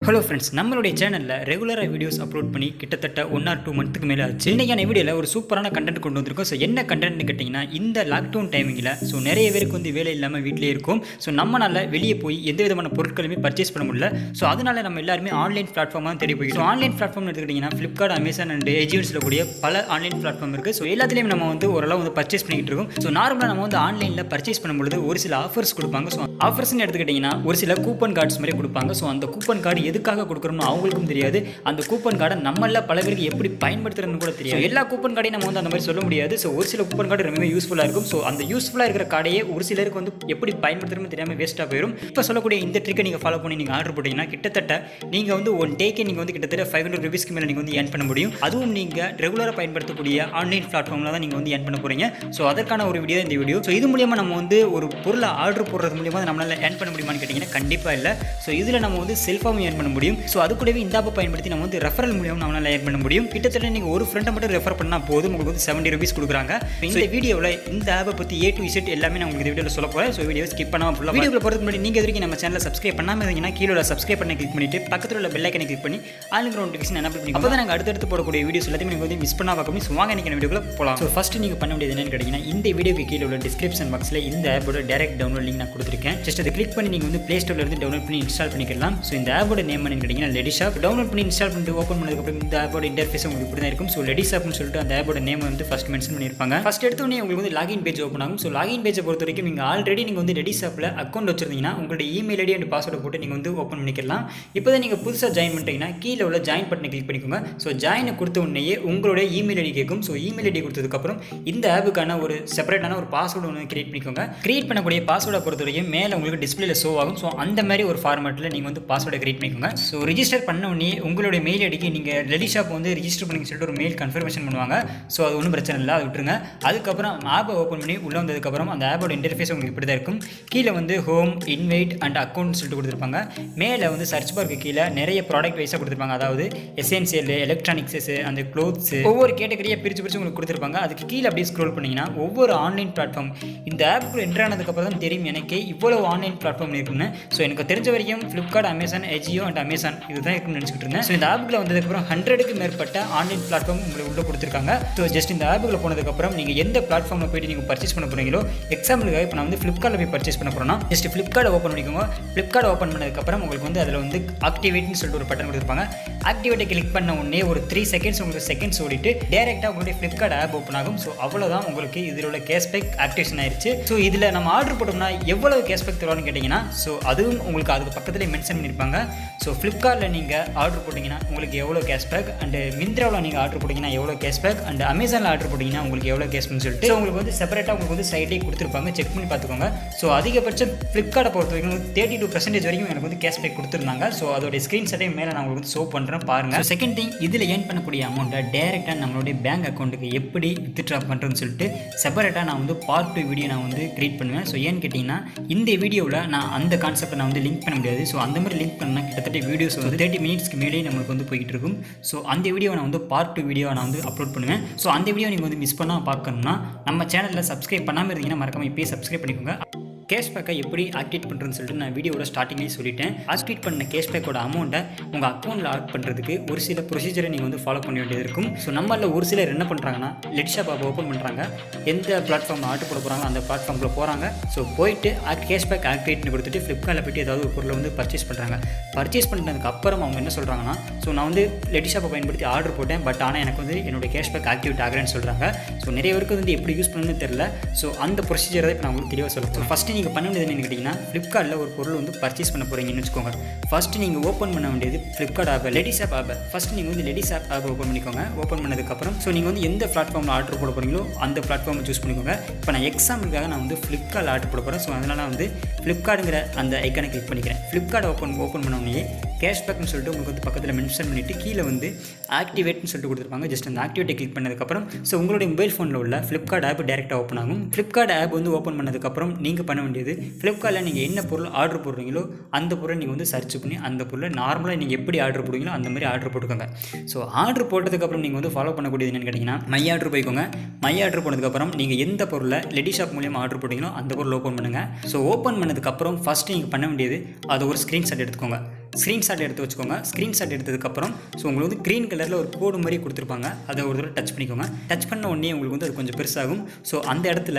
Hello friends, நம்மளுடைய சேனலில் ரெகுலராக வீடியோஸ் அப்லோட் பண்ணி கிட்டத்தட்ட 1 or 2 மந்த்துக்கு மேலே ஆச்சு. இன்றைக்கான வீடியோவில் ஒரு சூப்பரான கண்டென்ட் கொண்டு வந்திருக்கோம். ஸோ என்ன கண்டென்ட்னு கேட்டிங்கன்னா, இந்த லாக்டவுன் டைமிங்கில் நிறைய பேருக்கு வேலை இல்லாமல் வீட்டிலே இருக்கும். ஸோ நம்மளால் வெளியே போய் எந்த விதமான பொருட்களுமே பர்ச்சேஸ் பண்ண முடியல. ஸோ அதனால் நம்ம எல்லாருமே ஆன்லைன் பிளாட்ஃபார்மாக தேடி போய் ஆன்லைன் பிளாட்ஃபார்ம்னு எடுத்துக்கிட்டிங்கன்னா ஃப்ளிப்கார்ட், அமேசான் அண்ட் ஏஜியோஸில் கூடிய பல ஆன்லைன் பிளாட்ஃபார்ம் இருக்குது. ஸோ எல்லாத்துலேயும் நம்ம ஓரளவு பர்ச்சேஸ் பண்ணிக்கிட்டு இருக்கோம். ஸோ நார்மலாக நம்ம ஆன்லைனில் பர்ச்சேஸ் பண்ணும்பொழுது ஒரு சில ஆஃபர்ஸ் கொடுப்பாங்க. ஸோ ஆஃபர்ஸ்ன்னு எடுத்துக்கிட்டிங்கன்னா ஒரு சில கூப்பன் கார்ட்ஸ் மாதிரி கொடுப்பாங்க. ஸோ அந்த கூப்பன் கார்டு எதுக்காக கொடுக்குறோம்னு அவங்களுக்கும் தெரியாது. அந்த கூப்பன் கார்டை நம்மள பல பேருக்கு எப்படி பயன்படுத்துறதுன்னு கூட தெரியாது. எல்லா கூப்பன் கார்டையும் நம்ம அந்த மாதிரி சொல்ல முடியாது. ஸோ ஒரு சில கூப்பன் கார்டு ரொம்ப யூஸ்ஃபுல்லாக இருக்கும். ஸோ அந்த யூஸ்ஃபுல்லாக இருக்கிற கார்டையே ஒரு சிலருக்கு எப்படி பயன்படுத்துறதுன்னு தெரியாமல் வேஸ்ட்டாக போயிடும். இப்போ சொல்லக்கூடிய இந்த ட்ரிக்கை நீங்கள் ஃபாலோ பண்ணி நீங்கள் ஆர்டர் போட்டிங்கன்னா கிட்டத்தட்ட நீங்கள் ஒன் டேக்கே நீங்கள் கிட்டத்தட்ட 500 rupeesக்கு மேலே நீங்கள் ஏர்ன் பண்ண முடியும். அதுவும் நீங்கள் ரெகுலராக பயன்படுத்தக்கூடிய ஆன்லைன் பிளாட்ஃபார்மில் தான் நீங்கள் ஏர்ன் பண்ண போகிறீங்க. ஸோ அதற்கான ஒரு வீடியோ இந்த வீடியோ. ஸோ இது மூலியமாக நம்ம ஒரு பொருளை ஆர்டர் போடுறது மூலியமாக நம்மளால் ஏர்ன் பண்ண முடியுமான்னு கேட்டிங்கன்னா கண்டிப்பாக இல்லை. ஸோ இதில் நம்ம செல்ஃபாகவும் ஏர்ன் பண்ண முடியும். ஸோ அது கூடவே இந்த ஆப்பை பயன்படுத்தி நம்ம ரெஃபரல் மூலியம் நம்மளால் ஏர்ன் பண்ண முடியும். கிட்டத்தட்ட நீங்கள் ஒரு ஃப்ரெண்டை மட்டும் ரெஃபர் பண்ணால் போதும், உங்களுக்கு 70 rupees கொடுக்குறாங்க. இந்த வீடியோவில் இந்த ஆப்பை பற்றி A to Z எல்லாமே நான் உங்களுக்கு இந்த வீடியோவில் சொல்ல போகிறேன். ஸோ வீடியோ ஸ்கிப் பண்ணாமல் ஃபுல்லாக வீடியோவில் போகிறதுக்கு முன்னாடி நீங்கள் வரைக்கும் நம்ம சேனலை சப்ஸ்கிரைப் பண்ணாமல் இருந்தீங்கன்னா கீழே சப்ஸ்கிரைப் பண்ணி கிளிக் பண்ணிட்டு பக்கத்தில் உள்ள பெல் ஐக்கனை கிளிக் பண்ணி ஆளுங்கிற நோட்டிஃபிகேஷன் என்ன பண்ணி அப்போ தான் நாங்கள் அடுத்தடுத்து போடக்கூடிய வீடியோஸ் எல்லாத்தையும் நீங்கள் மிஸ் பண்ணால் பார்க்க முடியும். வாங்க நீங்கள் வீடியோக்குள்ள போகலாம். ஸோ ஃபஸ்ட்டு நீங்கள் பண்ண வேண்டியது என்னன்னு கேட்டிங்கன்னா, இந்த வீடியோக்கு கீழே உள்ள டிஸ்கிரிப்ஷன் பாக்ஸில் இந்த ஆப்போட டேரக்ட் டவுன்லோட் லிங்க் நான் கொடுத்துருக்கேன். ஜஸ்ட் அதை கிளிக் பண்ணி நீங்கள் ப்ளே ஸ்டோர்லேருந்து டவுன்லோட் பண்ணி இன்ஸ்டால் பண்ணிக்கலாம். ஸோ இந்த ஆப்போட நேம் என்னன்னு கேட்டிங்கன்னா லெடி ஷாப். டவுன்லோட் பண்ணி இன்ஸ்டால் பண்ணிட்டு ஓப்பன் பண்ணதுக்கப்புறம் இந்த ஆப்போட இன்டர்ஃபேஸ் உங்களுக்கு இப்படி தான் இருக்கும். ஸோ லெடி ஷாப்னு சொல்லிட்டு அந்த ஆப்போட நேம் ஃபர்ஸ்ட் மென்ஷன் பண்ணியிருப்பாங்க. ஃபர்ஸ்ட் எடுத்தோடனே உங்களுக்கு லாகின் பேஜ் ஓப்பன் ஆகும். ஸோ லாகின் பேஜை பொறுத்த வரைக்கும் நீங்கள் ஆல்ரெடி நீங்கள் லெடி ஷாப்பில் அக்கௌண்ட் வச்சிருந்தீங்கன்னா உங்களோட இமெயில் ஐடி அண்ட் பாஸ்வேர்டை போட்டு நீங்கள் ஓப்பன் பண்ணிக்கலாம். இப்போ தான் நீங்கள் புதுசாக ஜாயின் பண்ணிட்டீங்கன்னா கீழே உள்ள ஜாயின் பட்டனை கிளிக் பண்ணிக்கோங்க. ஸோ ஜாயினை கொடுத்த உடனேயே உங்களோட இமெயில் ஐடி கேட்கும். ஸோ இமெயில் ஐடி கொடுத்ததுக்கப்புறம் இந்த ஆப்புக்கான ஒரு செப்பரேட்டான ஒரு பாஸ்வேர்டு ஒன்று கிரியேட் பண்ணிக்கோங்க. கிரியேட் பண்ணக்கூடிய பாஸ்வேர்டை பொறுத்த வரைக்கும் மேலே உங்களுக்கு டிஸ்பிளேல ஷோ ஆகும். ஸோ அந்த மாதிரி ஒரு ஃபார்மேட்டில் நீங்கள் பாஸ்வேர்டை கிரியேட் பண்ணிக்கோங்க. ஸோ ரிஜிஸ்டர் பண்ண உடனே உங்களுடைய மெயில் ஐடிக்கு நீங்கள் லெடி ஷாப் ரிஜிஸ்டர் பண்ணி சொல்லிட்டு ஒரு மெயில் கன்ஃபர்மேஷன் பண்ணுவாங்க. ஸோ அது ஒன்றும் பிரச்சனை இல்லை, அது விட்டுருங்க. அதுக்கப்புறம் ஆப்பை ஓப்பன் பண்ணி உள்ளே வந்ததுக்கப்புறம் அந்த ஆப்போட இன்டர்ஃபேஸ் உங்களுக்கு இப்படி தான் இருக்கும். கீழே ஹோம், இன்வைட் அண்ட் அக்கௌண்ட் சொல்லிட்டு கொடுத்துருப்பாங்க. மேலே சர்ச் பார்க்கு கீழே நிறைய ப்ராடக்ட் வைஸாக கொடுத்துருப்பாங்க. அதாவது எசென்சியல், எலக்ட்ரானிக்ஸஸ், அந்த க்ளோத்ஸ் ஒவ்வொரு கேட்டகரியாக பிரித்து உங்களுக்கு கொடுத்துருப்பாங்க. அதுக்கு கீழே அப்படியே ஸ்க்ரோல் பண்ணிங்கன்னா ஒவ்வொரு ஆன்லைன் பிளாட்ஃபார்ம் இந்த ஆப்புக்குள்ள என்ட்ரு ஆனதுக்கப்புறம் தான் தெரியும் எனக்கு இவ்வளோ ஆன்லைன் பிளாட்ஃபார்ம் இருக்குன்னு. ஸோ எனக்கு தெரிஞ்ச வரைக்கும் Flipkart, Amazon, Ajio and Amazon இதுதான் இருக்குன்னு நினச்சிக்கிட்டு இருந்தேன். ஸோ இந்த ஆப்புக்குள்ள வந்ததுக்கப்புறம் 100க்கு மேற்பட்ட ஆன்லைன் பிளாட்ஃபார்ம் உங்களுக்கு உள்ளே கொடுத்துருக்காங்க. ஸோ ஜஸ்ட் இந்த ஆப்புக்குள்ள போனதுக்கப்புறம் நீங்கள் எந்த பிளாட்ஃபார்மில் போய்ட்டு நீங்கள் பர்ச்சேஸ் பண்ண போகிறீங்களோ, எக்ஸாம்பிளுக்காக இப்போ நான் ஃப்ளிப்கார்ட்டில் போய் பர்ச்சேஸ் பண்ண போகிறேன்னா ஜஸ்ட் ஃப்ளிப்கார்ட் ஓப்பன் பண்ணிக்கோங்க. ஃப்ளிப்கார்ட் ஓப்பன் பண்ணதுக்கப்புறம் உங்களுக்கு அதில் ஆக்டிவேட்னு சொல்லிட்டு ஒரு பட்டன் கொடுத்துருப்பாங்க. ஆக்டிவேட்டை கிளிக் பண்ண உடனே ஒரு 3 seconds உங்களுக்கு செகண்ட்ஸ் ஓடிட்டு டேரெக்டாக உங்களுடைய ஃப்ளிப்கார்ட் ஆப் ஓப்பன் ஆகும். ஸோ அவ்வளோதான், உங்களுக்கு இதில் உள்ள கேஷ்பேக் ஆக்டிவேஷன் ஆயிடுச்சு. ஸோ இதில் நம்ம ஆர்டர் போட்டோம்னா எவ்வளவு கேஷ்பேக் தருவான்னு கேட்டிங்கன்னா, ஸோ அதுவும் உங்களுக்கு அதுக்கு பக்கத்தில் மென்ஷன் பண்ணியிருப்பாங்க. ஸோ ஃப்ளிப்கார்ட்டில் நீங்கள் ஆர்டர் போட்டிங்கன்னா உங்களுக்கு எவ்வளோ கேஷ்பேக், அண்ட் மிந்த்ராவில் நீங்கள் ஆர்டர் போட்டிங்கன்னா எவ்வளோ கேஷ்பேக், அண்ட் அமேசானில் ஆர்டர் போட்டிங்கன்னா உங்களுக்கு எவ்வளோ கேஷ்பேக்னு சொல்லிட்டு உங்களுக்கு செப்பரேட்டாக உங்களுக்கு சைட்லேயே கொடுத்துருப்பாங்க. செக் பண்ணி பார்த்துக்கோங்க. ஸோ அதிகபட்சம் ஃப்ளிப்கார்ட்டை பொறுத்த வரைக்கும் 32% வரைக்கும் எனக்கு கேஷ்பேக் கொடுத்துருந்தாங்க. ஸோ அதோடைய ஸ்க்ரீன்ஷாட்டையும் மேலே நான் உங்களுக்கு ஷோ பண்ணுறேன் பாருங்கள். செகண்ட் திங், இதில் ஏர்ன் பண்ணக்கூடிய அமௌண்ட்டை டேரெக்டாக நம்மளுடைய பேங்க் அக்கௌண்ட்டுக்கு எப்படி வித்ட்ரா பண்ணுறதுன்னு சொல்லிட்டு செப்பரேட்டாக நான் பார்ட் 2 வீடியோ நான் கிரியேட் பண்ணுவேன். ஸோ ஏன்னு கேட்டிங்கன்னா இந்த வீடியோவில் நான் அந்த கான்செப்டை நான் லிங்க் பண்ண முடியாது. ஸோ அந்த மாதிரி லிங்க் பண்ணால் கிட்டத்தட்ட வீடியோஸ் 30 minutesக்கு மேலே நம்மளுக்கு போய்கிட்டு இருக்கும். ஸோ அந்த வீடியோவை நான் பார்ட் 2 வீடியோ நான் அப்லோட் பண்ணுவேன். ஸோ அந்த வீடியோ நீங்கள் மிஸ் பண்ணால் பார்க்கணும்னா நம்ம சேனலில் சப்ஸ்கிரைப் பண்ணாமல் இருந்தீங்கன்னா மறக்காம இப்போயே சப்ஸ்கிரைப் பண்ணிக்கோங்க. கேஷ்பேக்கை எப்படி ஆக்டிவேட் பண்ணுறதுன்னு சொல்லிட்டு நான் வீடியோட ஸ்டார்டிங்லேயே சொல்லிட்டேன். ஆக்டிவேட் பண்ண கேஷ்பேக்கோட அமௌண்ட்டை உங்கள் அக்கௌண்ட்டில் ஆட் பண்ணுறதுக்கு ஒரு சில ப்ரொசீஜரை நீங்கள் ஃபாலோ பண்ண வேண்டியது இருக்கும். ஸோ நம்மளில் ஒரு சிலர் என்ன பண்ணுறாங்கன்னா, லெடி ஷாப் ஆப் ஓப்பன் பண்ணுறாங்க, எந்த பிளாட்ஃபார்மில் ஆர்டர் போட போகிறாங்க அந்த பிளாட்ஃபார்மில் போகிறாங்க. ஸோ போயிட்டு கேஷ்பேக் ஆக்டிவேட்னு கொடுத்துட்டு ஃப்ளிப்கார்ட்டில் போய்ட்டு ஏதாவது ஒரு பொருளை பர்ச்சேஸ் பண்ணுறாங்க. பர்ச்சேஸ் பண்ணதுக்கு அப்புறம் அவங்க என்ன சொல்கிறாங்கன்னா, ஸோ நான் லெடி ஷாப்பை பயன்படுத்தி ஆர்டர் போட்டேன், பட் ஆனால் எனக்கு என்னோட கேஷ்பேக் ஆக்டிவேட் ஆகிறேன்னு சொல்கிறாங்க. ஸோ நிறைய பேருக்கு எப்படி யூஸ் பண்ணணும்னு தெரியல. ஸோ அந்த ப்ரொசீஜரை இப்போ நான் உங்களுக்கு தெளிவாக சொல்லுவேன். ஃபஸ்ட்டு நீங்கள் பண்ண வேண்டியது என்னன்னு கேட்டிங்கன்னா, ஃப்ளிப்கார்ட்டில் ஒரு பொருள் பர்ச்சேஸ் பண்ண போகிறீங்கன்னு வச்சுக்கோங்க. ஃபஸ்ட்டு நீங்கள் ஓப்பன் பண்ண வேண்டியது Flipkart app, LetyShops app. First நீங்கள் லெடி ஷாப் ஆப் ஓப்பன் பண்ணிக்கோங்க. ஓப்பன் பண்ணதுக்கப்புறம் ஸோ நீங்கள் எந்த பிளாட்ஃபார்மில் ஆர்டர் போட போகிறீங்களோ அந்த பிளாட்ஃபார்மை சூஸ் பண்ணிக்கோங்க. இப்போ நான் எக்ஸாம்பிளுக்காக நான் ஃப்ளிப்கார்ட் ஆர்டர் போட போகிறேன். ஸோ அதனால் நான் ஃப்ளிப்கார்ட்டுங்கிற அந்த ஐக்கானை கிளிக் பண்ணிக்கிறேன். ஃப்ளிப்கார்ட் ஓப்பன் பண்ணோடனே கேஷ்பேக்னு சொல்லிட்டு உங்களுக்கு பக்கத்தில் மென்ஷன் பண்ணிவிட்டு கீழே ஆக்டிவேட்னு சொல்லிட்டு கொடுத்துருப்பாங்க. ஜஸ்ட் அந்த ஆக்டிவேட்டை கிளிக் பண்ணதுக்கப்புறம் ஸோ உங்களுடைய மொபைல் ஃபோனில் உள்ள ஃப்ளிப்கார்ட் ஆப் டேரெக்டாக ஓப்பன் ஆகும். ஃப்ளிப்கார்ட் ஆப் ஓப்பன் பண்ணதுக்கப்புறம் நீங்கள் பண்ண வேண்டியது ஃப்ளிப்கார்ட்டில் நீங்கள் என்ன பொருள் ஆர்டர் போடுறீங்களோ அந்த பொருளை நீங்கள் சர்ச் பண்ணி அந்த பொருளை நார்மலாக நீங்கள் எப்படி ஆர்டர் போடுவீங்களோ அந்த மாதிரி ஆர்டர் போட்டுக்கோங்க. ஸோ ஆர்டர் போட்டதுக்கப்புறம் நீங்கள் ஃபாலோ பண்ணக்கூடியது என்னென்னு கேட்டிங்கன்னா, மை ஆர்டர் போய்க்கோங்க. மை ஆர்டர் போனதுக்கப்புறம் நீங்கள் எந்த பொருளை லெடி ஷாப் மூலியமாக ஆர்டர் போட்டிங்களோ அந்த பொருள் ஓப்பன் பண்ணுங்கள். ஸோ ஓப்பன் பண்ணதுக்கப்புறம் ஃபஸ்ட்டு நீங்கள் பண்ண வேண்டியது அதை ஒரு ஸ்க்ரீன்ஷாட் எடுத்துக்கோங்க. ஸ்க்ரீன்ஷாட் எடுத்து வச்சுக்கோங்க. ஸ்க்ரீன்ஷாட் எடுத்ததுக்கப்புறம் ஸோ உங்களுக்கு வந்து க்ரீன் கலரில் ஒரு கோடு மாதிரி கொடுத்துருப்பாங்க. அதை ஒரு தடவை டச் பண்ணிக்கோங்க. டச் பண்ண உடனே உங்களுக்கு வந்து அது கொஞ்சம் பெருசாகும். ஸோ அந்த இடத்துல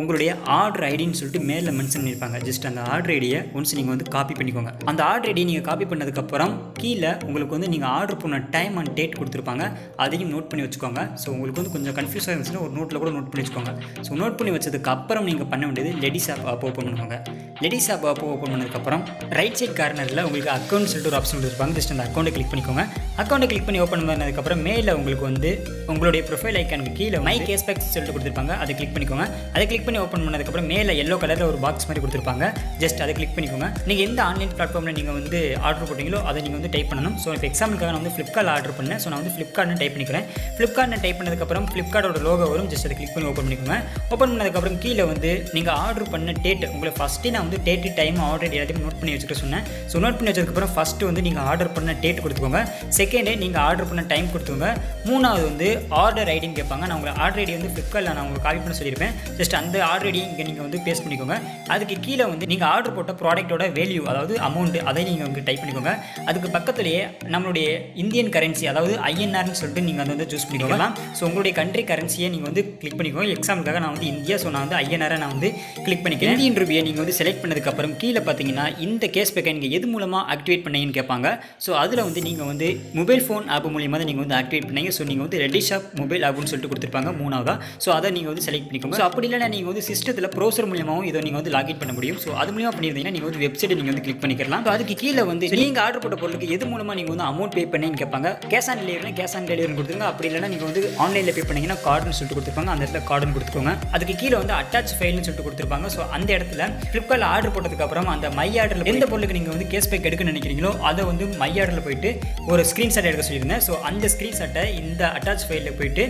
உங்களுடைய ஆர்டர் ஐடின்னு சொல்லிட்டு மேலே மென்ஷன் பண்ணியிருப்பாங்க. ஜஸ்ட் அந்த ஆர்டர் ஐடியை ஒன்ஸ் நீங்கள் வந்து காப்பி பண்ணிக்கோங்க. அந்த ஆர்டர் ஐடியை நீங்கள் காப்பி பண்ணதுக்கப்புறம் கீழே உங்களுக்கு வந்து நீங்கள் ஆர்டர் பண்ண டைம் அண்ட் டேட் கொடுத்துருப்பாங்க. அதையும் நோட் பண்ணி வச்சுக்கோங்க. ஸோ உங்களுக்கு வந்து கொஞ்சம் கன்ஃபியூஸாக இருந்துச்சுன்னா ஒரு நோட்டில் கூட நோட் பண்ணி வச்சுக்கோங்க. ஸோ நோட் பண்ணி வச்சதுக்கு அப்புறம் நீங்கள் பண்ண வேண்டியது லெடிஸ் ஆப் ஓப்பன் பண்ணுவாங்க. லெடிஸ் ஆப் ஓப்பன் பண்ணதுக்கப்புறம் ரைட் சைட் கார்னரில் உங்களுக்கு அக்கௌண்ட் சொல்லிட்டு ஒரு ஆப்ஷன் கொடுத்துருப்பாங்க. ஜஸ்ட் அந்த அக்கௌண்ட்டை கிளிக் பண்ணிக்கோங்க. அக்கௌண்ட்டை கிளிக் பண்ணி ஓப்பன் பண்ணதுக்கப்புறம் மேலே உங்களுக்கு வந்து உங்களுடைய ப்ரொஃபைல் ஐக்கானுக்கு கீழே மை கேஷ்பேக்ஸ் சொல்லிட்டு கொடுத்துருப்பாங்க. அதை கிளிக் பண்ணிக்கோங்க. அதை கிளிக் பண்ணி ஓப்பன் பண்ணதுக்கப்புறம் மேலே எல்லோ கலரில் ஒரு பாக்ஸ் மாதிரி கொடுத்துருப்பாங்க. ஜஸ்ட் அதை கிளிக் பண்ணிக்கோங்க. நீங்கள் எந்த ஆன்லைன் பிளாட்ஃபார்மில் நீங்கள் வந்து ஆர்டர் போட்டிங்களோ அதை நீங்கள் வந்து டைப் பண்ணணும். ஸோ இப்போ எக்ஸாம்பிளுக்காக நான் வந்து ஃப்ளிப்கார்ட்டில் ஆர்டர் பண்ணேன். ஸோ நான் வந்து ஃப்ளிப்கார்ட்னு டைப் பண்ணிக்கிறேன். ஃப்ளிப்கார்ட்னு டைப் பண்ணதுக்கப்புறம் ஃப்ளிப்கார்ட்டோட லோகோ வரும். ஜஸ்ட் அதை கிளிக் பண்ணி ஓப்பன் பண்ணிக்கோங்க. ஓப்பன் பண்ணதுக்கப்புறம் கீழே வந்து நீங்கள் ஆர்டர் பண்ண டேட் உங்களை ஃபஸ்ட்டு நான் வந்து டேட்டு டைம் ஆர்டர் எல்லாத்தையும் நோட் பண்ணி வச்சுக்க சொன்னேன். ஸோ நோட் பண்ணி வச்சதுக்கப்புறம் ஃபஸ்ட்டு வந்து நீங்கள் ஆர்டர் பண்ண டேட் கொடுத்துக்கோங்க. செகண்டு நீங்கள் ஆர்டர் பண்ண டைம் கொடுத்துக்கோங்க. மூணாவது வந்து ஆர்டர் ஐடின்னு கேட்பாங்க. நான் உங்களை ஆர்டர் ஐடி வந்து ஃப்ளிப்கார்ட்டில் நான் உங்களுக்கு காப்பி பண்ண சொல்லியிருப்பேன். ஜஸ்ட் அந்த ஆர்டர் ஐடி இங்கே நீங்கள் வந்து பேஸ்ட் பண்ணிக்கோங்க. அதுக்கு கீழே வந்து நீங்கள் ஆர்டர் போட்ட ப்ராடக்ட்டோட வேல்யூ அதாவது அமௌண்ட்டு அதை நீங்கள் வந்து டைப் பண்ணிக்கோங்க. அதுக்கு பக்கத்துலேயே நம்மளுடைய இந்தியன் கரன்சி அதாவது ஐஎன்ஆர்னு சொல்லிட்டு நீங்கள் அதை வந்து சூஸ் பண்ணிக்கலாம். ஸோ உங்களுடைய கண்ட்ரி கரன்சியை நீங்கள் வந்து கிளிக் பண்ணிக்கோங்க. எக்ஸாம்பிளுக்காக நான் வந்து இந்தியா, ஸோ நான் வந்து ஐஎன்ஆரை நான் வந்து கிளிக் பண்ணிக்கிறேன். இந்தியன் ரூபியை நீங்கள் வந்து செலக்ட் பண்ணதுக்கப்புறம் கீழே பார்த்தீங்கன்னா இந்த கேஷ்பேக்கை நீங்கள் எது மூலமாக ஆக்டிவேட் பண்ணீங்கன்னு கேட்பாங்க. ஸோ அதில் வந்து நீங்கள் வந்து மொபைல் ஃபோன் ஆப் மூலியமாக தான் நீங்கள் வந்து ஆக்டிவேட் பண்ணீங்க. ஸோ நீங்கள் வந்து ரெடி ஷாப் மொபைல் ஆப்னு சொல்லிட்டு கொடுத்துருப்பாங்க மூணாவதா. ஸோ அதை நீங்கள் வந்து செலக்ட் பண்ணிக்கோங்க. ஸோ அப்படி இல்லைனா நீங்கள் வந்து சிஸ்டத்தில் ப்ரௌசர் மூலியமாகவும் இதை நீங்கள் வந்து லாகின் பண்ண முடியும். ஸோ அது மூலியமாக பண்ணியிருந்தீங்கன்னா நீங்கள் வந்து வெப்சைட்டை நீங்கள் வந்து கிளிக் பண்ணிக்கலாம். ஸோ அதுக்கு கீழே வந்து நீங்கள் ஆர்டர் போட்ட பொருளுக்கு எது மூலமாக நீங்கள் வந்து அமௌண்ட் பே பண்ணீங்கன்னு கேட்பாங்க. கேஷ் ஆன் டெலிவரி கொடுத்துருங்க. அப்படி இல்லைனா நீங்கள் வந்து ஆன்லைனில் பே பண்ணீங்கன்னா கார்டுன்னு சொல்லிட்டு கொடுத்துருப்பாங்க. அந்த இடத்துல கார்டுன்னு கொடுத்துக்கோங்க. அதுக்கு கீழே வந்து அட்டாச் ஃபைல்னு சொல்லிட்டு கொடுத்துருப்பாங்க. ஸோ அந்த இடத்துல ஃப்ளிப்கார்ட்டில் ஆர்டர் போட்டதுக்கப்புறம் அந்த மை ஆர்டரில் எந்த பொருளுக்கு நீங்கள் வந்து கேஷ்பேக் எடுக்கணும்னு நினைக்கிறீங்களோ அதை வந்து மை ஆர்டரில் போயிட்டு ஒரு ஸ்க்ரீன்ஷாட் எடுக்க சொல்லியிருந்தேன். ஸோ அந்த ஸ்க்ரீன்ஷாட்டை இந்த அட்டாச் ஃபைலில் போயிட்டு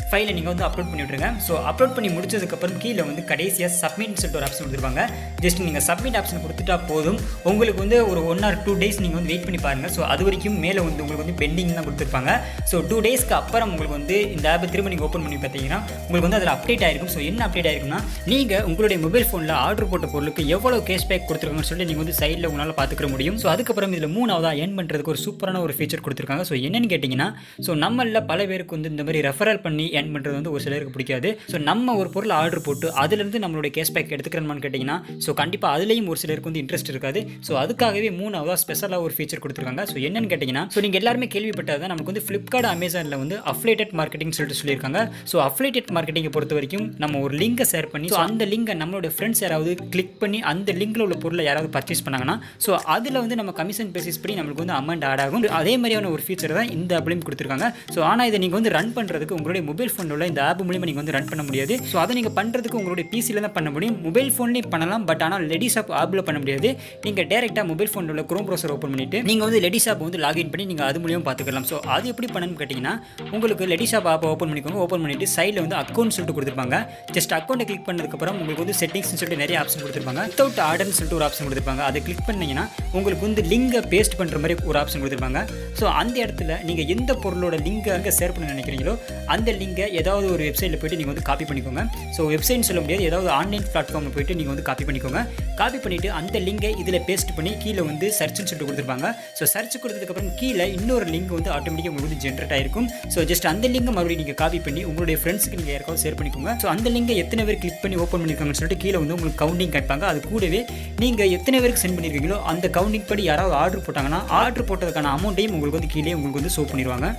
ஃபைலை நீங்கள் வந்து அப்லோட் பண்ணி விட்ருங்க. ஸோ அப்லோட் பண்ணி முடிச்சதுக்கப்புறம் கீழே வந்து கடைசியாக சப்மிட்னு சொல்லிட்டு ஒரு ஆப்ஷன் கொடுத்துருப்பாங்க. ஜஸ்ட் நீங்கள் சப்மிட் ஆப்ஷன் கொடுத்துட்டா போதும். உங்களுக்கு வந்து ஒரு 1 or 2 days நீங்கள் வந்து வெயிட் பண்ணி பாருங்கள். ஸோ அது வரைக்கும் மேலே வந்து உங்களுக்கு வந்து பெண்டிங் தான் கொடுத்துருப்பாங்க. ஸோ 2 daysக்கு அப்புறம் உங்களுக்கு வந்து இந்த ஆப்பை திரும்ப நீங்கள் ஓப்பன் பண்ணி பார்த்தீங்கன்னா உங்களுக்கு வந்து அதில் அப்டேட் ஆகிருக்கும். ஸோ என்ன அப்டேட் ஆகிருக்குன்னா நீங்கள் உங்களுடைய மொபைல் ஃபோனில் ஆர்டர் போட்ட பொருளுக்கு எவ்வளோ கேஷ்பேக் கொடுத்துருக்காங்கன்னு சொல்லிட்டு நீங்கள் வந்து சைடில் உங்களால் பார்த்துக்க முடியும். ஸோ அதுக்கப்புறம் இதில் மூணாவதாக ஏர்ன் பண்ணுறதுக்கு ஒரு சூப்பரான ஒரு ஃபீச்சர் கொடுத்துருக்காங்க. ஸோ என்னென்னு கேட்டிங்கன்னா ஸோ நம்மள பல பேருக்கு வந்து இந்த மாதிரி ரெஃபரல் பண்ணி ஏர்ன் பண்ணுறது வந்து ஒரு சிலருக்கு பிடிக்காது. ஸோ நம்ம ஒரு பொருள் ஆர்டர் போட்டு அதுலேருந்து நம்மளுடைய கேஷ்பேக் எடுத்துக்கிறோம்னு கேட்டிங்கன்னா ஸோ கண்டிப்பாக அதுலேயும் ஒரு சிலருக்கு வந்து இன்ட்ரெஸ்ட் இருக்காது. ஸோ அதுக்காகவே மூணாவதாக ஸ்பெஷலாக ஒரு ஃபீச்சர் கொடுத்துருக்காங்க. ஸோ என்னென்னு கேட்டிங்கன்னா ஸோ நீங்கள் எல்லாருமே கேள்விப்பட்டது நமக்கு வந்து ஃப்ளிப்கார்ட் அமேசானில் வந்து அஃபிலியேட்டட் மார்க்கெட்டிங் சொல்லிட்டு சொல்லியிருக்காங்க. ஸோ அஃபிலியேட்டட் மார்க்கெட்டிங்கை பொறுத்த வரைக்கும் நம்ம ஒரு லிங்கை ஷேர் பண்ணி ஸோ அந்த லிங்கை நம்மளோட ஃப்ரெண்ட்ஸ் யாராவது கிளிக் பண்ணி அந்த லிங்கில் உள்ள பொருளை யாராவது பர்ச்சேஸ் பண்ணாங்கன்னா ஸோ அதில் வந்து நம்ம கமிஷன் பேசிஸ் பண்ணி நம்மளுக்கு வந்து அமௌண்ட் ஆட் ஆகும். அதே மாதிரியான ஒரு ஃபீச்சர் தான் இந்த ஆப்லையும் கொடுத்துருக்காங்க. ஸோ ஆனால் இதை நீங்கள் வந்து ரன் பண்ணுறதுக்கு உங்களுடைய மொபைல் ஃபோனில் இந்த ஆப் மூலியமாக நீங்கள் வந்து ரன் பண்ண முடியாது. ஸோ அதை நீங்கள் பண்ணுறதுக்கு உங்களுடைய பிசியில் தான் பண்ண முடியும். மொபைல் ஃபோன்லேயும் பண்ணலாம். பட் ஆனால் லெடிஸ் ஆப்பில் பண்ண முடியாது. நீங்கள் டேரெக்டாக மொபைல் ஃபோனில் உள்ள குரோம் ப்ரௌசர் ஓப்பன் பண்ணிவிட்டு நீங்கள் வந்து லெடிஸ் ஆப் வந்து லாகின் பண்ணி நீங்கள் அது மூலியமாக பார்த்துக்கலாம். ஸோ அது எப்படி பண்ணணும்னு கேட்டிங்கன்னா உங்களுக்கு லெடிஸ் ஆப் ஓப்பன் பண்ணிக்கோங்க. ஓப்பன் பண்ணிவிட்டு சைடில் வந்து அக்கௌண்ட் சொல்லிட்டு கொடுத்துருப்பாங்க. ஜஸ்ட் அக்கௌண்ட்டை கிளிக் பண்ணதுக்கப்புறம் உங்களுக்கு வந்து செட்டிங்ஸ்னு சொல்லிட்டு நிறைய ஆப்ஷன் கொடுத்துருப்பாங்க. வித்தவுட் ஆர்டர்னு சொல்லிட்டு ஒரு ஆப்ஷன் கொடுத்துருப்பாங்க. அதை கிளிக் பண்ணிங்கன்னா உங்களுக்கு வந்து லிங்கை பேஸ்ட் பண்ணுற மாதிரி ஒரு ஆப்ஷன் கொடுத்துருப்பாங்க. ஸோ அந்த இடத்துல நீங்கள் எந்த பொருளோட லிங்கை அங்கே ஷேர் பண்ண நினைக்கிறீங்களோ அந்த லிங்கை ஏதாவது ஒரு வெப்சைட்டில் போய்ட்டு நீங்கள் வந்து காப்பி பண்ணிக்கோங்க. ஸோ வெப்சைட்னு சொல்ல முடியாது, ஏதாவது ஆன்லைன் பிளாட்ஃபார்மில் போய்ட்டு நீங்கள் வந்து காப்பி பண்ணிக்கோங்க. காப்பி பண்ணிவிட்டு அந்த லிங்கை இதில் பேஸ்ட் பண்ணி கீழே வந்து சர்ச்னு சொல்லிட்டு கொடுத்துருப்பாங்க. ஸோ சர்ச் கொடுத்ததுக்கப்புறம் கீழே இன்னொரு லிங்க் வந்து ஆட்டோமேட்டிக்காக உங்களுக்கு வந்து ஜென்ரேட் ஆகிருக்கும். ஸோ ஜஸ்ட் அந்த லிங்கை மறுபடியும் நீங்கள் காப்பி பண்ணி உங்களுடைய ஃப்ரெண்ட்ஸுக்கு நீங்கள் யாருக்காவது ஷேர் பண்ணிக்கோங்க. ஸோ அந்த லிங்கை எத்தனை பேர் கிளிக் பண்ணி ஓப்பன் பண்ணியிருக்காங்கன்னு சொல்லிட்டு கீழே வந்து உங்களுக்கு கவுண்டிங் கேட்பாங்க. அது கூடவே நீங்கள் எத்தனை பேருக்கு சென்ட் பண்ணியிருக்கீங்களோ அந்த கவுண்டிங் படி யாராவது ஆர்டர் போட்டாங்கன்னா ஆர்டர் போட்டதுக்கான அமௌண்ட்டையும் உங்களுக்கு வந்து கீழே உங்களுக்கு வந்து ஷோ பண்ணிடுவாங்க.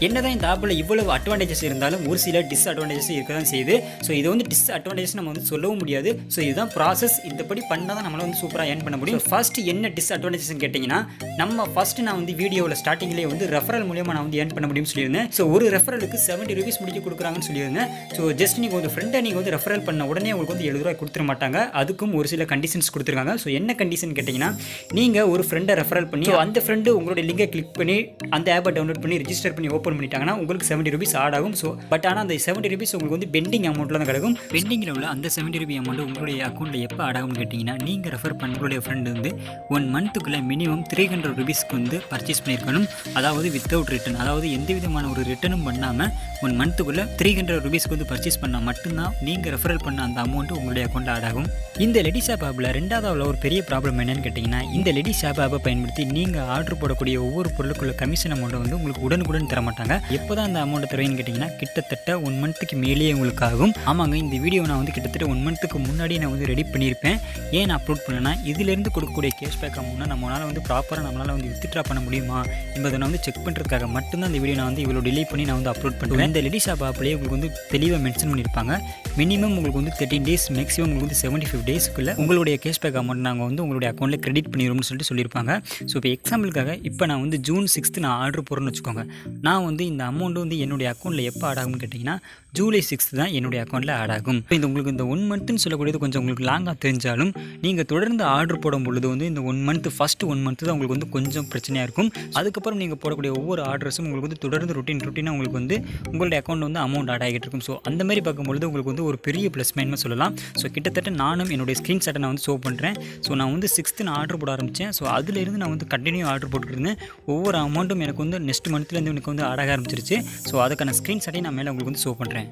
என்னதான் இந்த ஆப்பில் இவ்வளவு அட்வான்டேஜஸ் இருந்தாலும் ஒரு சில டிஸ்அட்வான்டேஜஸ் இருக்க தான் செய்யுது. ஸோ இது வந்து டிஸ்அட்வான்டேஜஸ் நம்ம வந்து சொல்லவும் முடியாது. ஸோ இதுதான் ப்ராசஸ். இந்தபடி பண்ணால் தான் நம்மளால் வந்து சூப்பராக ஏர்ன் பண்ண முடியும். ஃபர்ஸ்ட் என்ன டிஸ்அட்வான்டேஜஸ்ன்னு கேட்டிங்கன்னா நம்ம ஃபர்ஸ்ட் நான் வந்து வீடியோவில் ஸ்டார்டிங்லேயே வந்து ரெஃபரல் மூலியமாக நான் வந்து ஏர்ன் பண்ண முடியும்னு சொல்லியிருந்தேன். ஸோ ஒரு ரெஃபரலுக்கு 70 rupees முடிக்க கொடுக்குறாங்கன்னு சொல்லியிருந்தேன். ஸோ ஜஸ்ட் நீங்கள் ஒரு ஃப்ரெண்டை நீங்கள் வந்து ரெஃபரல் பண்ண உடனே உங்களுக்கு வந்து 70 ரூபாய் கொடுத்துட மாட்டாங்க. அதுக்கும் ஒரு சில கண்டிஷன்ஸ் கொடுத்துருக்காங்க. ஸோ என்ன கண்டிஷன் கேட்டிங்கன்னா நீங்கள் ஒரு ஃப்ரெண்டை ரெஃபரல் பண்ணி அந்த ஃப்ரெண்டு உங்களுடைய லிங்கை கிளிக் பண்ணி அந்த ஆப்பை டவுன்லோட் பண்ணி ரிஜிஸ்டர் பண்ணி ஓப்பன் பண்ணிட்டாங்கன்னா உங்களுக்கு 70 rupees ஆட் ஆகும். ஸோ பட் ஆனால் அந்த 70 rupees உங்களுக்கு வந்து பெண்டிங் அமௌண்ட்டில் தான் கிடைக்கும். பெண்டிங்கில் உள்ள அந்த 70 rupee அமௌண்ட் உங்களுடைய அக்கௌண்ட்டில் எப்போ ஆட் ஆகும்னு கேட்டிங்கன்னா நீங்கள் ரெஃபர் பண்ண உங்களுடைய ஃப்ரெண்டு வந்து 1 monthக்குள்ளே மினிமம் 300 rupeesக்கு வந்து பர்ச்சேஸ் பண்ணியிருக்கணும். அதாவது வித்தவுட் ரிட்டன், அதாவது எந்த விதமான ஒரு ரிட்டனும் பண்ணாமல் 1 monthக்குள்ளே 300 rupeesக்கு வந்து பர்ச்சேஸ் பண்ணால் மட்டும்தான் நீங்கள் ரெஃபரல் பண்ண அந்த அமௌண்ட் உங்களுடைய அக்கௌண்ட்டில் ஆட் ஆகும். இந்த லெடிஸ் ஆப் ஆப்பில் ரெண்டாவது ஒரு பெரிய ப்ராப்ளம் என்னன்னு கேட்டிங்கன்னா இந்த லெடிஸ் ஆப் ஆப்பை பயன்படுத்தி நீங்கள் ஆர்டர் போடக்கூடிய ஒவ்வொரு பொருளுக்குள்ள கமிஷன் அமௌண்ட்டை வந்து உங்களுக்கு உடனுக்குடன் தர மாட்டாங்க. எப்போ தான் அந்த அமௌண்ட்டை தருவேன்னு கேட்டிங்கன்னா கிட்டத்தட்ட 1 மந்த்துக்கு மேலேயே உங்களுக்கு ஆகும். ஆமாங்க, இந்த வீடியோ நான் வந்து கிட்டத்தட்ட 1 மந்த்துக்கு முன்னாடியே நான் வந்து ரெடி பண்ணியிருப்பேன். ஏன் நான் அப்லோட் பண்ணேன்னா இதிலேருந்து கொடுக்கக்கூடிய கேஷ்பேக் அமௌண்ட்டை நம்மளால் வந்து ப்ராப்பராக நம்மளால் வந்து வித்ட்ரா பண்ண முடியுமா என்பதை நான் வந்து செக் பண்ணுறதுக்காக மட்டும்தான் இந்த வீடியோ நான் வந்து இவ்வளோ டிலே பண்ணி நான் வந்து அப்லோட் பண்ணுவேன். இந்த லேடிஸ் ஆப்லேயே உங்களுக்கு வந்து தெளிவாக மென்ஷன் பண்ணியிருப்பாங்க. மினிமம் உங்களுக்கு வந்து 13 டேஸ், மேக்ஸிமம் உங்களுக்கு வந்து 75 டேஸ்க்குள்ளே உங்களுடைய கேஷ்பேக் அமௌண்ட் நாங்கள் வந்து உங்களுடைய அக்கௌண்ட்டில் கிரெடிட் பண்ணிடுவோம்னு சொல்லியிருப்பாங்க. ஸோ இப்போ எக்ஸாம்பிளுக்காக இப்போ நான் வந்து ஜூன் 6 நான் ஆர்டர் போடுறேன்னு வச்சுக்கோங்க. நான் வந்து இந்த அமௌண்ட் வந்து என்னுடைய அக்கௌண்ட்டில் எப்போ ஆட் ஆகும்னு கேட்டிங்கன்னா ஜூலை 6 தான் என்னுடைய அக்கௌண்ட்டில் ஆட் ஆகும். இப்போ உங்களுக்கு இந்த 1 மந்த்துன்னு சொல்லக்கூடியது கொஞ்சம் உங்களுக்கு லாங்காக தெரிஞ்சாலும் நீங்கள் தொடர்ந்து ஆர்டர் போடும் பொழுது வந்து இந்த 1 மந்த் ஃபஸ்ட்டு 1 மந்த்து தான் உங்களுக்கு வந்து கொஞ்சம் பிரச்சனையாக இருக்கும். அதுக்கப்புறம் நீங்கள் போடக்கூடிய ஒவ்வொரு ஆர்டர்ஸும் உங்களுக்கு வந்து தொடர்ந்து ரொட்டீனாக உங்களுக்கு வந்து உங்களுடைய அக்கௌண்ட் வந்து அமௌண்ட் ஆட் ஆகிட்டு இருக்கும். ஸோ அந்த மாதிரி பார்க்கும்பொழுது உங்களுக்கு வந்து ஒரு பெரிய ப்ளஸ் மைன்னு சொல்லலாம். ஸோ கிட்டத்தட்ட நானும் என்னுடைய ஸ்க்ரீன்ஷாட்டை நான் வந்து ஷோ பண்ணுறேன். ஸோ நான் வந்து 6th நான் ஆர்டர் போட ஆரம்பித்தேன். ஸோ அதிலிருந்து நான் வந்து கண்டினியூ ஆர்டர் போட்டுருந்தேன். ஒவ்வொரு அமௌண்ட்டும் எனக்கு வந்து நெக்ஸ்ட் மந்த்லேருந்து எனக்கு வந்து ஆட் ஆக ஆரம்பிச்சிருச்சு. ஸோ அதுக்கான ஸ்க்ரீன்ஷாட்டையும் நான் மேலே உங்களுக்கு வந்து ஷோ பண்ணுறேன்.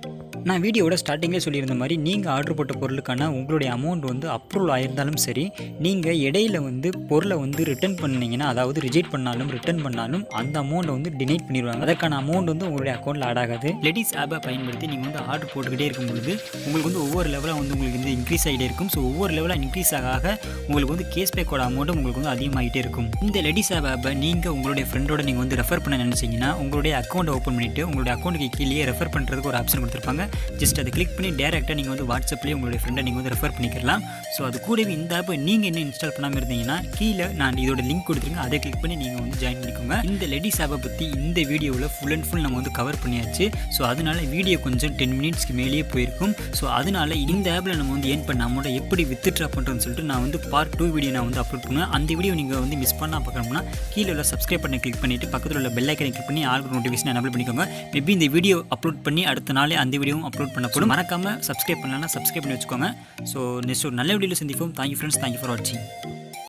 நான் வீடியோட ஸ்டார்டிங்கே சொல்லியிருந்த மாதிரி நீங்கள் ஆர்டர் போட்ட பொருளுக்கான உங்களுடைய அமௌண்ட் வந்து அப்ரூவல் ஆயிருந்தாலும் சரி, நீங்கள் இடையில வந்து பொருளை வந்து ரிட்டர்ன் பண்ணிங்கன்னா, அதாவது ரிஜெக்ட் பண்ணாலும் ரிட்டர்ன் பண்ணாலும் அந்த அமௌண்ட்டை வந்து டினைட் பண்ணிடுவாங்க. அதற்கான அமௌண்ட் வந்து உங்களுடைய அக்கௌண்ட்டில் ஆட் ஆகாது. லேடிஸ் ஆப்பை பயன்படுத்தி நீங்கள் வந்து ஆர்டர் போட்டுக்கிட்டே இருக்கும்பொழுது உங்களுக்கு வந்து ஒவ்வொரு லெவலாக வந்து உங்களுக்கு வந்து இன்க்ரீஸ் ஆகிட்டே இருக்கும். ஸோ ஒவ்வொரு லெவலாக இன்க்ரீஸ் ஆக உங்களுக்கு வந்து கேஷ்பேக்கோட அமௌண்ட்டும் உங்களுக்கு வந்து அதிகமாகிட்டே இருக்கும். இந்த லேடிஸ் ஆப்பை நீங்கள் உங்களுடைய ஃப்ரெண்டோட நீங்கள் வந்து ரெஃபர் பண்ண நினச்சிங்கன்னா உங்களுடைய அக்கௌண்ட்டை ஓப்பன் பண்ணிவிட்டு உங்களுடைய அக்கௌண்ட்டுக்கு கீழே ரெஃபர் பண்ணுறதுக்கு ஒரு ஆப்ஷன் கொடுத்துருப்பாங்க. ஜஸ்ட் அதை கிளிக் பண்ணி டேரெக்டாக நீங்கள் வந்து வாட்ஸ்அப்லேயே உங்களுடைய ஃப்ரெண்டை நீங்கள் வந்து ரெஃபர் பண்ணிக்கலாம். ஸோ அது கூடவே இந்த ஆப்பை நீங்கள் என்ன இன்ஸ்டால் பண்ணாமல் இருந்தீங்கன்னா கீழே நான் இதோட லிங்க் கொடுத்துருங்க, அதை கிளிக் பண்ணி நீங்கள் வந்து ஜாயின் பண்ணிக்கோங்க. இந்த லேடிஸ் ஆப்பை பற்றி இந்த வீடியோவில் ஃபுல் அண்ட் ஃபுல் நம்ம வந்து கவர் பண்ணியாச்சு. ஸோ அதனால வீடியோ கொஞ்சம் 10 மினிட்ஸ்க்கு மேலேயே போயிருக்கும். ஸோ அதனால இந்த ஆப்பில் நம்ம வந்து ஏர்ன் பண்ண அமௌண்ட்டை எப்படி வித்ட்ரா பண்ணுறோன்னு சொல்லிட்டு நான் வந்து பார்ட் 2 வீடியோ நான் வந்து அப்லோட் பண்ணுவேன். அந்த வீடியோ நீங்கள் வந்து மிஸ் பண்ணால் பார்க்கணும்னா கீழே உள்ள சப்ஸ்கிரைப் பண்ணி கிளிக் பண்ணிவிட்டு பக்கத்தில் உள்ள பெல் ஐக்கனை கிளிக் பண்ணி ஆல் நோட்டிஃபிகேஷன் எனேபிள் பண்ணிக்கோங்க. மேபி இந்த வீடியோ அப்லோட் பண்ணி அடுத்த நாளே அந்த வீடியோவும் அப்லோட் பண்ணப்படும். மறக்காமல் சப்ஸ்கிரைப் பண்ணலன்னா சப்ஸ்கிரைப் பண்ணி வச்சுக்கோங்க. ஸோ நெக்ஸ்ட் ஒரு நல்ல வீடியோவில் சந்திப்போம். தேங்க்யூ ஃப்ரெண்ட்ஸ், தேங்க்யூ ஃபார் வாட்சிங்.